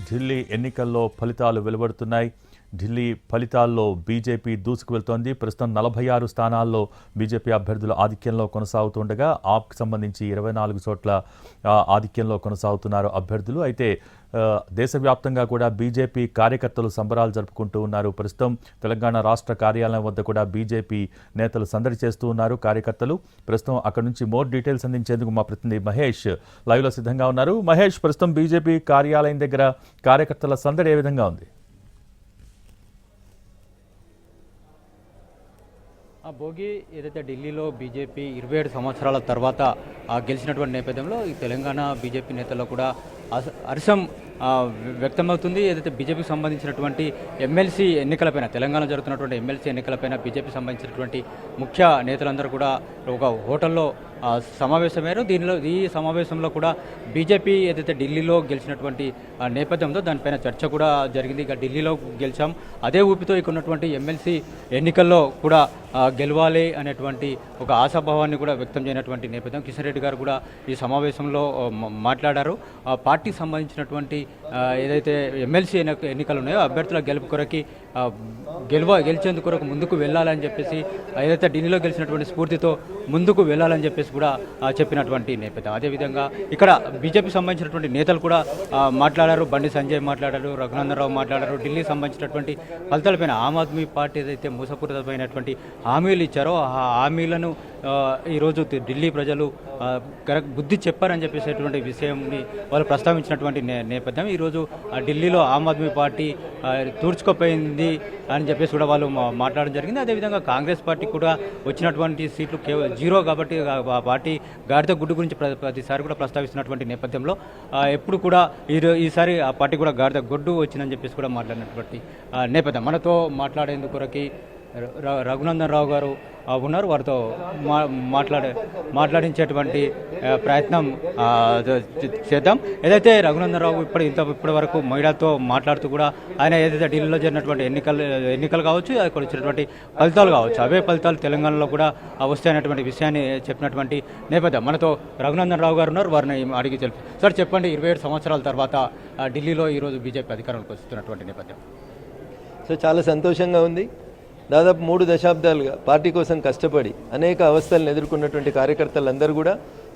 ఢిల్లీ ఎన్నికల్లో ఫలితాలు వెలువడుతున్నాయి. ఢిల్లీ ఫలితాల్లో బీజేపీ దూసుకు వెళ్తోంది. ప్రస్తుతం 46 స్థానాల్లో బీజేపీ అభ్యర్థులు ఆధిక్యంలో కొనసాగుతుండగా ఆప్కి సంబంధించి 24 చోట్ల ఆధిక్యంలో కొనసాగుతున్నారు అభ్యర్థులు. అయితే దేశవ్యాప్తంగా కూడా బీజేపీ కార్యకర్తలు సంబరాలు జరుపుకుంటూ ఉన్నారు. ప్రస్తుతం తెలంగాణ రాష్ట్ర కార్యాలయం వద్ద కూడా బీజేపీ నేతలు సందడి చేస్తూ ఉన్నారు కార్యకర్తలు. ప్రస్తుతం అక్కడ నుంచి మోర్ డీటెయిల్స్ అందించేందుకు మా ప్రతినిధి మహేష్ లైవ్లో సిద్ధంగా ఉన్నారు. మహేష్, ప్రస్తుతం బీజేపీ కార్యాలయం దగ్గర కార్యకర్తల సందడి ఏ విధంగా ఉంది? భోగి ఏదైతే ఢిల్లీలో బీజేపీ 27 సంవత్సరాల తర్వాత గెలిచినటువంటి నేపథ్యంలో ఈ తెలంగాణ బీజేపీ నేతల్లో కూడా హర్షం వ్యక్తమవుతుంది. ఏదైతే బీజేపీకి సంబంధించినటువంటి ఎమ్మెల్సీ ఎన్నికలపైన, తెలంగాణ జరుగుతున్నటువంటి ఎమ్మెల్సీ ఎన్నికలపైన బీజేపీకి సంబంధించినటువంటి ముఖ్య నేతలందరూ కూడా ఒక హోటల్లో సమావేశమయ్యారు. ఈ సమావేశంలో కూడా బీజేపీ ఏదైతే ఢిల్లీలో గెలిచినటువంటి నేపథ్యంలో దానిపైన చర్చ కూడా జరిగింది. ఇక ఢిల్లీలో గెలిచాం, అదే ఊపితో ఇక్కడ ఉన్నటువంటి ఎమ్మెల్సీ ఎన్నికల్లో కూడా గెలవాలి అనేటువంటి ఒక ఆశాభావాన్ని కూడా వ్యక్తం చేయనటువంటి నేపథ్యం. కిషన్ రెడ్డి గారు కూడా ఈ సమావేశంలో మాట్లాడారు. పార్టీకి సంబంధించినటువంటి ఏదైతే ఎమ్మెల్సీ ఎన్నికలు ఉన్నాయో అభ్యర్థుల గెలుపు కొరకి గెలిచేందుకు కొరకు ముందుకు వెళ్ళాలని చెప్పేసి, ఏదైతే ఢిల్లీలో గెలిచినటువంటి స్ఫూర్తితో ముందుకు వెళ్ళాలని చెప్పేసి కూడా చెప్పినటువంటి నేపథ్యం. అదేవిధంగా ఇక్కడ బీజేపీకి సంబంధించినటువంటి నేతలు కూడా మాట్లాడారు. బండి సంజయ్ మాట్లాడారు, రఘునందన్ రావు మాట్లాడారు. ఢిల్లీకి సంబంధించినటువంటి ఫలితాలపైన ఆమ్ ఆద్మీ పార్టీ ఏదైతే మోసపూరితమైనటువంటి హామీలు ఇచ్చారో ఆ హామీలను ఈరోజు ఢిల్లీ ప్రజలు కరెక్ట్ బుద్ధి చెప్పారని చెప్పేసేటువంటి విషయంని వాళ్ళు ప్రస్తావించినటువంటి నేపథ్యం. ఈరోజు ఢిల్లీలో ఆమ్ ఆద్మీ పార్టీ తూర్చుకుపోయింది అని చెప్పేసి కూడా వాళ్ళు మాట్లాడడం జరిగింది. అదేవిధంగా కాంగ్రెస్ పార్టీ కూడా వచ్చినటువంటి సీట్లు కేవలం 0 కాబట్టి ఆ పార్టీ గాడిద గుడ్డు గురించి ప్రతిసారి కూడా ప్రస్తావిస్తున్నటువంటి నేపథ్యంలో ఎప్పుడు కూడా ఈసారి ఆ పార్టీ కూడా గాడిద గుడ్డు వచ్చిందని చెప్పేసి కూడా మాట్లాడినటువంటి నేపథ్యం. మనతో మాట్లాడేందుకు కొరకి రఘునందన్ రావు గారు ఉన్నారు. వారితో మాట్లాడించేటువంటి ప్రయత్నం చేద్దాం. ఏదైతే రఘునందన్ రావు ఇప్పటి వరకు మహిళతో మాట్లాడుతూ కూడా ఆయన ఏదైతే ఢిల్లీలో జరిగినటువంటి ఎన్నికలు కావచ్చు, అక్కడ వచ్చినటువంటి ఫలితాలు కావచ్చు, అవే ఫలితాలు తెలంగాణలో కూడా వస్తాయనేటువంటి విషయాన్ని చెప్పినటువంటి నేపథ్యం. మనతో రఘునందన్ రావు గారు ఉన్నారు, వారిని అడిగి తెలుపు. సార్ చెప్పండి, 27 సంవత్సరాల తర్వాత ఢిల్లీలో ఈరోజు బీజేపీ అధికారంలోకి వస్తున్నటువంటి నేపథ్యం. సో చాలా సంతోషంగా ఉంది. దాదాపు 3 దశాబ్దాలుగా పార్టీ కోసం కష్టపడి అనేక అవస్థలను ఎదుర్కొన్నటువంటి కార్యకర్తలందరూ కూడా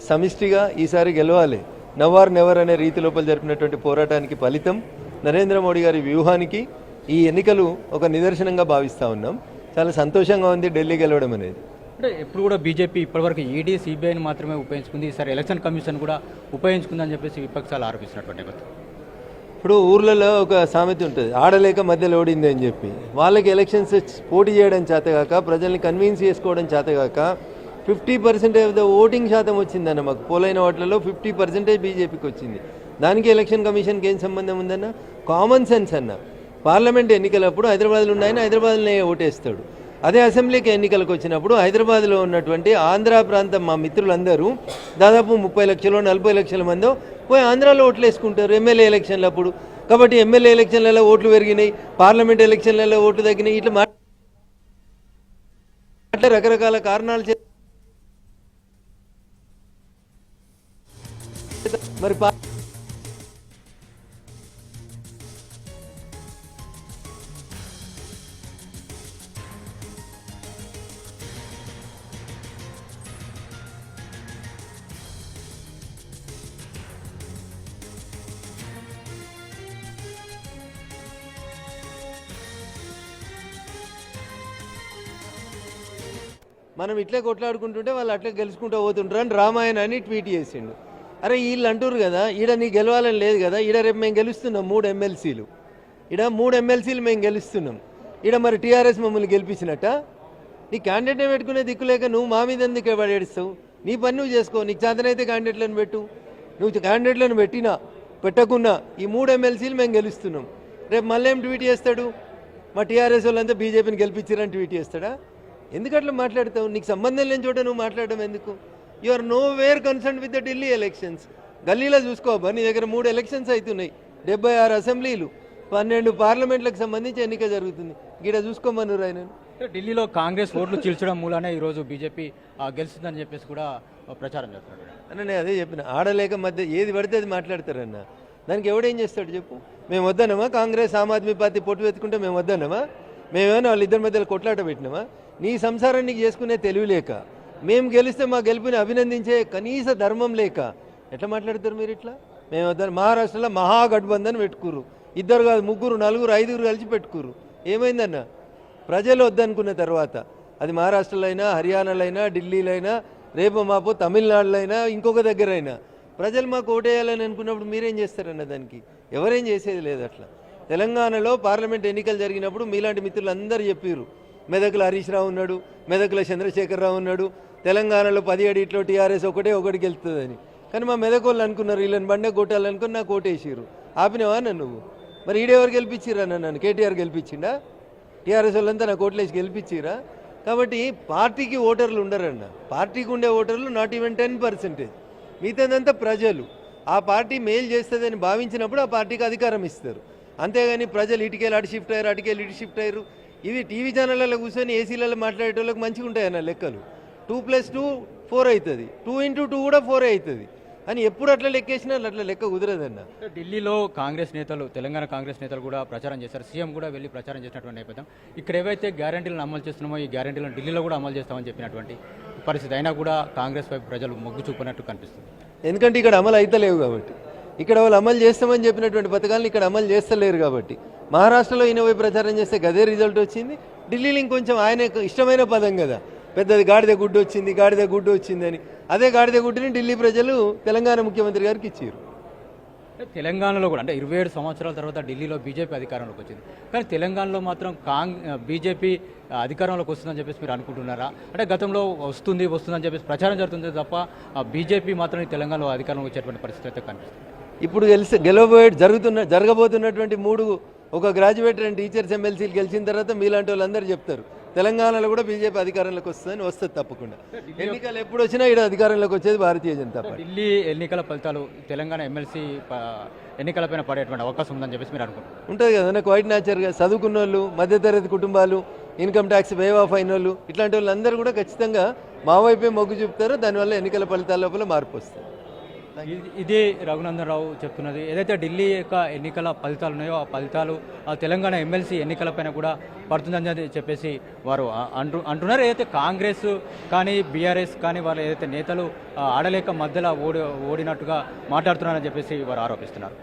సమిష్టిగా ఈసారి గెలవాలి, నవార్ నెవర్ అనే రీతి లోపల జరిపినటువంటి పోరాటానికి ఫలితం నరేంద్ర మోడీ గారి వ్యూహానికి ఈ ఎన్నికలు ఒక నిదర్శనంగా భావిస్తూ ఉన్నాం. చాలా సంతోషంగా ఉంది ఢిల్లీ గెలవడం అనేది. అంటే ఎప్పుడు కూడా బీజేపీ ఇప్పటివరకు ఈడీ, సిబిఐని మాత్రమే ఉపయోగించుకుంది, ఈసారి ఎలక్షన్ కమిషన్ కూడా ఉపయోగించుకుందని చెప్పేసి విపక్షాలు ఆరోపిస్తున్నటువంటి నేపథ్యం. ఇప్పుడు ఊర్లలో ఒక సామెత ఉంటుంది, ఆడలేక మధ్యలో ఓడింది అని చెప్పి. వాళ్ళకి ఎలక్షన్స్ పోటీ చేయడం చేతగాక, ప్రజల్ని కన్విన్స్ చేసుకోవడం చేతగాక 50% ఆఫ్ ద ఓటింగ్ శాతం వచ్చిందన్న. మాకు పోలైన వాటిలలో 50% బీజేపీకి వచ్చింది. దానికి ఎలక్షన్ కమిషన్కి ఏం సంబంధం ఉందన్న? కామన్ సెన్స్ అన్న. పార్లమెంట్ ఎన్నికలప్పుడు హైదరాబాద్లో ఉన్నాయని హైదరాబాద్లోనే ఓటేస్తాడు. అదే అసెంబ్లీకి ఎన్నికలకు వచ్చినప్పుడు హైదరాబాద్లో ఉన్నటువంటి ఆంధ్ర ప్రాంతం మా మిత్రులందరూ దాదాపు 30 లక్షలు 40 లక్షల మందో పోయి ఆంధ్రాలో ఓట్లు వేసుకుంటారు ఎమ్మెల్యే ఎలక్షన్లు అప్పుడు. కాబట్టి ఎమ్మెల్యే ఎలక్షన్లలో ఓట్లు పెరిగినాయి, పార్లమెంట్ ఎలక్షన్లలో ఓట్లు తగ్గినాయి. ఇట్లా రకరకాల కారణాలు మరి మనం ఇట్లే కొట్లాడుకుంటుంటే వాళ్ళు అట్లే గెలుచుకుంటూ పోతుంటారు అని రామాయణాన్ని ట్వీట్ చేసిండు. అరే వీళ్ళు అంటారు కదా, ఈడ నీ గెలవాలని లేదు కదా, ఈడ రేపు మేము గెలుస్తున్నాం 3 ఎమ్మెల్సీలు, ఈడ 3 ఎమ్మెల్సీలు మేము గెలుస్తున్నాం. ఈడ మరి టీఆర్ఎస్ మమ్మల్ని గెలిపించినట్ట? నీ క్యాండిడేట్నే పెట్టుకునే దిక్కులేక నువ్వు మా మీద ఎందుకు పడేస్తావు? నీ పని నువ్వు చేసుకో. నీకు చేతనైతే క్యాండిడేట్లను పెట్టు. నువ్వు క్యాండిడేట్లను పెట్టకున్నా ఈ 3 ఎమ్మెల్సీలు మేము గెలుస్తున్నాం. రేపు మళ్ళీ ఏం ట్వీట్ చేస్తాడు? మా టీఆర్ఎస్ వాళ్ళంతా బీజేపీని గెలిపించారని ట్వీట్ చేస్తాడా? ఎందుకట్లా మాట్లాడతావు? నీకు సంబంధం లేని చోట నువ్వు మాట్లాడడం ఎందుకు? You are nowhere concern with the Delhi elections. గల్లీలో చూసుకోబా, నీ దగ్గర 3 ఎలక్షన్స్ అవుతున్నాయి, 76 అసెంబ్లీలు, 12 పార్లమెంట్లకు సంబంధించి ఎన్నిక జరుగుతుంది. గీడ చూసుకోమన్నారు ఆయన. ఢిల్లీలో కాంగ్రెస్ ఓట్లు చీల్చడం మూలానే ఈరోజు బీజేపీ గెలుస్తుందని చెప్పేసి కూడా ప్రచారం చేస్తున్నారు అన్న. నేను అదే చెప్పిన, ఆడలేక మధ్య ఏది పడితే అది మాట్లాడతారన్న. దానికి ఎవడేం చేస్తాడు చెప్పు? మేము వద్దనమా? కాంగ్రెస్ ఆమ్ ఆద్మీ పార్టీ పొట్టు వెతుకుంటే మేము వద్దనమా? మేమేమైనా వాళ్ళిద్దరి మధ్యలో కొట్లాట పెట్టినామా? నీ సంసారం నీకు చేసుకునే తెలివి లేక, మేము గెలిస్తే మా గెలుపుని అభినందించే కనీస ధర్మం లేక ఎట్లా మాట్లాడతారు మీరు ఇట్లా? మేము వద్దని మహారాష్ట్రలో మహాగఠబంధన్ పెట్టుకుర్రు, ఇద్దరు కాదు ముగ్గురు నలుగురు ఐదుగురు కలిసి పెట్టుకుర్రు. ఏమైందన్న? ప్రజలు వద్దనుకున్న తర్వాత అది మహారాష్ట్రలో అయినా హర్యానాలో అయినా ఢిల్లీలో అయినా రేపు మాపో తమిళనాడులో అయినా ఇంకొక దగ్గర అయినా ప్రజలు మాకు ఓటేయాలని అనుకున్నప్పుడు మీరేం చేస్తారన్న దానికి? ఎవరేం చేసేది లేదు. అట్లా తెలంగాణలో పార్లమెంట్ ఎన్నికలు జరిగినప్పుడు మీలాంటి మిత్రులు అందరూ చెప్పారు, మెదక్లో హరీష్ రావు ఉన్నాడు, మెదక్లో చంద్రశేఖరరావు ఉన్నాడు, తెలంగాణలో 17 టీఆర్ఎస్ ఒకటి గెలుస్తుందని. కానీ మా మెదక్ వాళ్ళు అనుకున్నారు వీళ్ళని బండే కొట్టాలనుకుని నాకు ఓటేసారు. ఆపినవా నన్ను నువ్వు? మరి ఈడెవరు గెలిపించిరా? నన్ను కేటీఆర్ గెలిపించిండా? టీఆర్ఎస్ వాళ్ళంతా నాకు ఓట్లేసి గెలిపించిరా? కాబట్టి పార్టీకి ఓటర్లు ఉండరన్న. పార్టీకి ఉండే ఓటర్లు నాట్ ఈవెన్ 10%. మిగతాదంతా ప్రజలు ఆ పార్టీ మేలు చేస్తుందని భావించినప్పుడు ఆ పార్టీకి అధికారం ఇస్తారు. అంతేగాని ప్రజలు ఇటుకెళ్ళి అటు షిఫ్ట్ అయ్యారు, అటుకెళ్ళి ఇటు షిఫ్ట్ అయ్యారు. ఇవి టీవీ ఛానళ్ళలో కూర్చొని ఏసీలలో మాట్లాడేటోళ్ళకి మంచిగా ఉంటాయన్న లెక్కలు. 2+2 4 అవుతుంది, 2 × 2 కూడా 4 అవుతుంది అని ఎప్పుడు అట్లా లెక్కేసినా అట్లా లెక్క కుదరదన్న. ఢిల్లీలో కాంగ్రెస్ నేతలు, తెలంగాణ కాంగ్రెస్ నేతలు కూడా ప్రచారం చేశారు. సీఎం కూడా వెళ్ళి ప్రచారం చేసినటువంటి నేపథ్యం ఇక్కడ ఏవైతే గ్యారంటీలను అమలు చేస్తున్నామో ఈ గ్యారంటీలను ఢిల్లీలో కూడా అమలు చేస్తామని చెప్పినటువంటి పరిస్థితి అయినా కూడా కాంగ్రెస్ వైపు ప్రజలు మొగ్గు చూపినట్టు కనిపిస్తుంది. ఎందుకంటే ఇక్కడ అమలు అయితలేవు కాబట్టి, ఇక్కడ వాళ్ళు అమలు చేస్తామని చెప్పినటువంటి పథకాలను ఇక్కడ అమలు చేస్తలేరు కాబట్టి. మహారాష్ట్రలో ఈయన పోయి ప్రచారం చేస్తే గదే రిజల్ట్ వచ్చింది. ఢిల్లీలో ఇంకొంచెం ఆయన ఇష్టమైన పదం కదా, పెద్దది గాడిద గుడ్డు వచ్చింది, గాడిద గుడ్డు వచ్చిందని. అదే గాడిద గుడ్డుని ఢిల్లీ ప్రజలు తెలంగాణ ముఖ్యమంత్రి గారికి ఇచ్చారు. తెలంగాణలో కూడా అంటే 27 సంవత్సరాల తర్వాత ఢిల్లీలో బీజేపీ అధికారంలోకి వచ్చింది. కానీ తెలంగాణలో మాత్రం బీజేపీ అధికారంలోకి వస్తుందని చెప్పేసి మీరు అనుకుంటున్నారా? అంటే గతంలో వస్తుందని చెప్పేసి ప్రచారం జరుగుతుంది తప్ప బీజేపీ మాత్రం ఈ తెలంగాణలో అధికారంలోకి వచ్చేటువంటి పరిస్థితి అయితే కనిపిస్తుంది. ఇప్పుడు జరగబోతున్నటువంటి 3 ఒక గ్రాడ్యుయేట్ అండ్ టీచర్స్ ఎమ్మెల్సీలు గెలిచిన తర్వాత మీలాంటి వాళ్ళందరూ చెప్తారు తెలంగాణలో కూడా బీజేపీ అధికారంలోకి వస్తుందని. వస్తుంది తప్పకుండా. ఎన్నికలు ఎప్పుడు వచ్చినా ఇక్కడ అధికారంలోకి వచ్చేది భారతీయ జనతా పార్టీ. ఢిల్లీ ఎన్నికల ఫలితాలు తెలంగాణ ఎమ్మెల్సీ ఎన్నికలపైన పడేటువంటి అవకాశం ఉందని చెప్పేసి మీరు అనుకుంటున్నారు? ఉంటుంది కదా, నాకు వైట్ నేచర్గా చదువుకున్న వాళ్ళు, మధ్యతరగతి కుటుంబాలు, ఇన్కమ్ ట్యాక్స్ వేవ్ ఆఫ్ అయిన వాళ్ళు, ఇట్లాంటి వాళ్ళందరూ కూడా ఖచ్చితంగా మా వైపే మొగ్గు చూపుతారు. దానివల్ల ఎన్నికల ఫలితాల లోపల మార్పు వస్తుంది. ఇది రఘునందన్ రావు చెప్తున్నది. ఏదైతే ఢిల్లీ యొక్క ఎన్నికల ఫలితాలు ఉన్నాయో ఆ ఫలితాలు తెలంగాణ ఎమ్మెల్సీ ఎన్నికలపైన కూడా పడుతుందని చెప్పేసి వారు అంటున్నారు. ఏదైతే కాంగ్రెస్ కానీ బీఆర్ఎస్ కానీ వాళ్ళు ఏదైతే నేతలు ఆడలేక మధ్యలో ఓడినట్టుగా మాట్లాడుతున్నారని చెప్పేసి వారు ఆరోపిస్తున్నారు.